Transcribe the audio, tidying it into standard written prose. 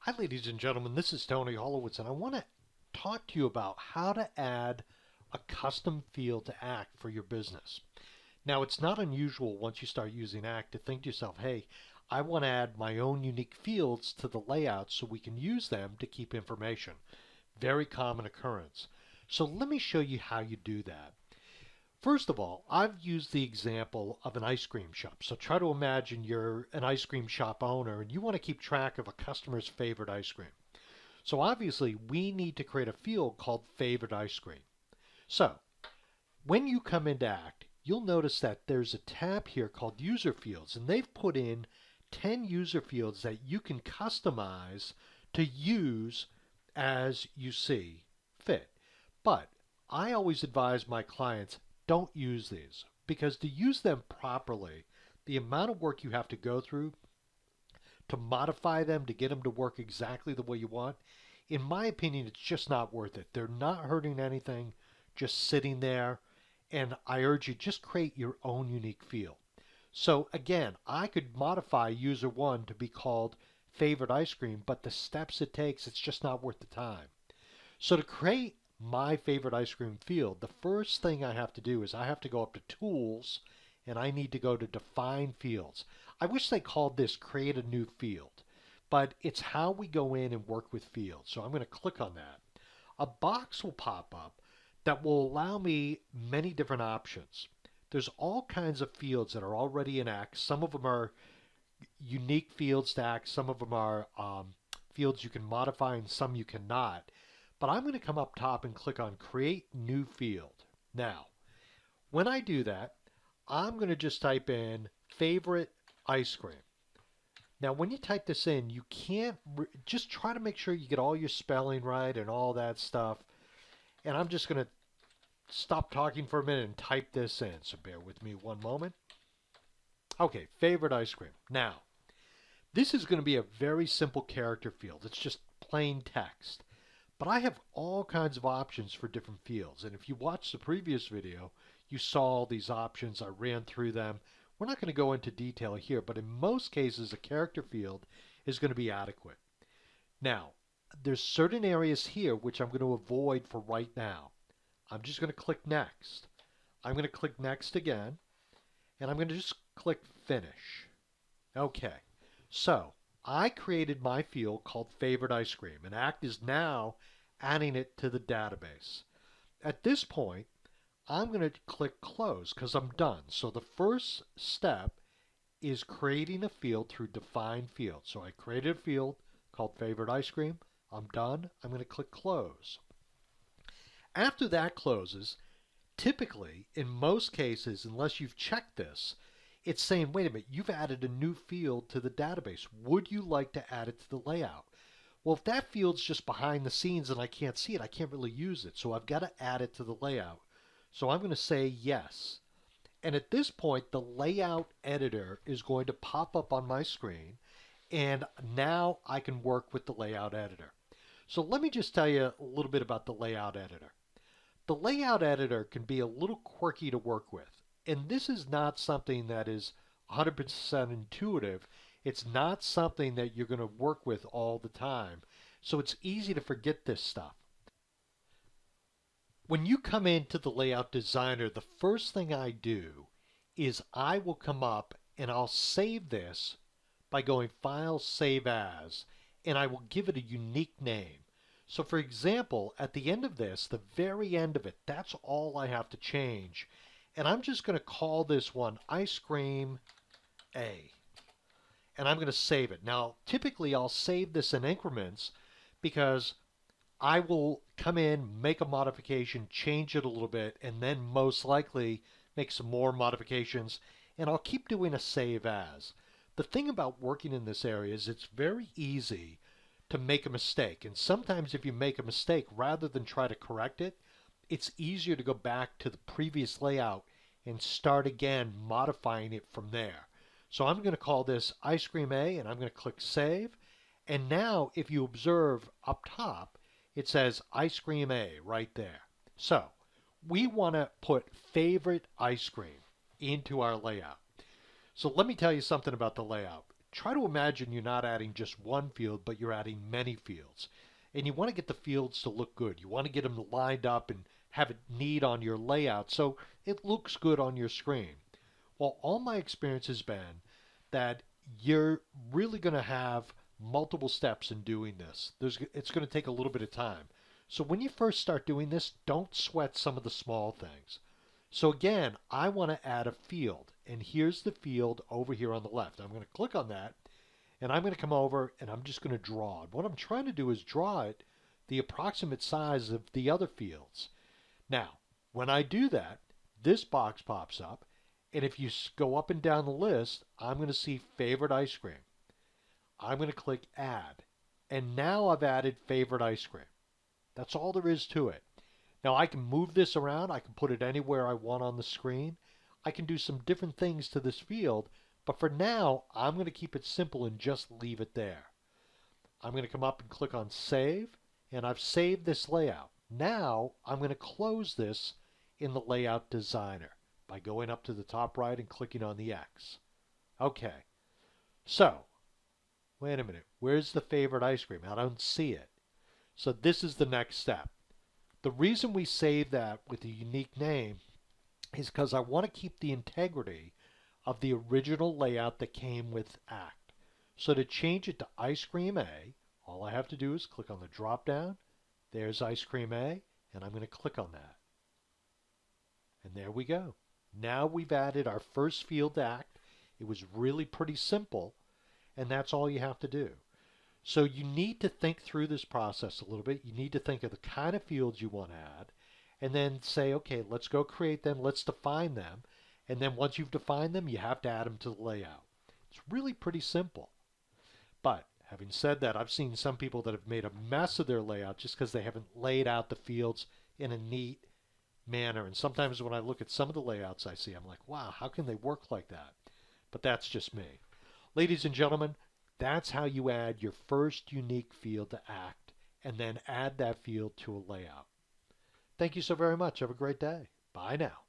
Hi, ladies and gentlemen. This is Tony Holowitz, and I want to talk to you about how to add a custom field to Act for your business. Now, it's not unusual once you start using Act to think to yourself, hey, I want to add my own unique fields to the layout so we can use them to keep information. Very common occurrence. So let me show you how you do that. First of all, I've used the example of an ice cream shop. So try to imagine you're an ice cream shop owner and you want to keep track of a customer's favorite ice cream. So obviously, we need to create a field called favorite ice cream. So when you come into Act, you'll notice that there's a tab here called user fields, and they've put in 10 user fields that you can customize to use as you see fit. But I always advise my clients, don't use these, because to use them properly, the amount of work you have to go through to modify them to get them to work exactly the way you want, in my opinion, it's just not worth it. They're not hurting anything, just sitting there, and I urge you, just create your own unique field. So again, I could modify user one to be called favorite ice cream, but the steps it takes, it's just not worth the time. So to create my favorite ice cream field, the first thing I have to do is I have to go up to Tools, and I need to go to Define Fields. I wish they called this Create a New Field, but it's how we go in and work with fields. So I'm going to click on that. A box will pop up that will allow me many different options. There's all kinds of fields that are already in Act. Some of them are unique fields to Act. Some of them are fields you can modify and some you cannot. But I'm going to come up top and click on Create New Field. Now, when I do that, I'm going to just type in favorite ice cream. Now, when you type this in, you can't, just try to make sure you get all your spelling right and all that stuff. And I'm just going to stop talking for a minute and type this in. So bear with me one moment. Okay, favorite ice cream. Now, this is going to be a very simple character field. It's just plain text. But I have all kinds of options for different fields. And if you watched the previous video, you saw all these options. I ran through them. We're not going to go into detail here, but in most cases, a character field is going to be adequate. Now, there's certain areas here which I'm going to avoid for right now. I'm just going to click Next. I'm going to click Next again, and I'm going to just click Finish. Okay, so I created my field called Favorite Ice Cream, and Act is now adding it to the database. At this point, I'm going to click Close because I'm done. So the first step is creating a field through Define Field. So I created a field called Favorite Ice Cream. I'm done. I'm going to click Close. After that closes, typically, in most cases, unless you've checked this, it's saying, wait a minute, you've added a new field to the database. Would you like to add it to the layout? Well, if that field's just behind the scenes and I can't see it, I can't really use it. So I've got to add it to the layout. So I'm going to say yes. And at this point, the layout editor is going to pop up on my screen. And now I can work with the layout editor. So let me just tell you a little bit about the layout editor. The layout editor can be a little quirky to work with. And this is not something that is 100% intuitive. It's not something that you're going to work with all the time. So it's easy to forget this stuff. When you come into the Layout Designer, the first thing I do is I will come up and I'll save this by going File, Save As, and I will give it a unique name. So for example, at the end of this, the very end of it, that's all I have to change. And I'm just going to call this one Ice Cream A. And I'm going to save it. Now, typically I'll save this in increments because I will come in, make a modification, change it a little bit, and then most likely make some more modifications, and I'll keep doing a save as. The thing about working in this area is it's very easy to make a mistake, and sometimes if you make a mistake, rather than try to correct it, it's easier to go back to the previous layout and start again modifying it from there. So I'm going to call this Ice Cream A, and I'm going to click Save, and now if you observe up top, it says Ice Cream A right there. So we want to put favorite ice cream into our layout. So let me tell you something about the layout. try to imagine you're not adding just one field, but you're adding many fields. And you want to get the fields to look good. You want to get them lined up and have it neat on your layout so it looks good on your screen. Well, all my experience has been that you're really going to have multiple steps in doing this. It's going to take a little bit of time. So when you first start doing this, don't sweat some of the small things. So again, I want to add a field, and here's the field over here on the left. I'm going to click on that, and I'm going to come over and I'm just going to draw it. What I'm trying to do is draw it the approximate size of the other fields. Now, when I do that, this box pops up, and if you go up and down the list, I'm going to see favorite ice cream. I'm going to click add, and now I've added favorite ice cream. That's all there is to it. Now I can move this around. I can put it anywhere I want on the screen. I can do some different things to this field, but for now, I'm going to keep it simple and just leave it there. I'm going to come up and click on Save, and I've saved this layout. Now I'm going to close this in the Layout Designer by going up to the top right and clicking on the X. Okay, so wait a minute. Where's the favorite ice cream? I don't see it. So this is the next step. The reason we save that with a unique name is because I want to keep the integrity of the original layout that came with Act. So to change it to Ice Cream A, all I have to do is click on the drop down. There's Ice Cream A, and I'm going to click on that. And there we go. Now we've added our first field to Act. It was really pretty simple, and that's all you have to do. So you need to think through this process a little bit. You need to think of the kind of fields you want to add, and then say, okay, let's go create them, let's define them, and then once you've defined them, you have to add them to the layout. It's really pretty simple. But having said that, I've seen some people that have made a mess of their layout just because they haven't laid out the fields in a neat manner. And sometimes when I look at some of the layouts I see, I'm like, wow, how can they work like that? But that's just me. Ladies and gentlemen, that's how you add your first unique field to Act, and then add that field to a layout. Thank you so very much. Have a great day. Bye now.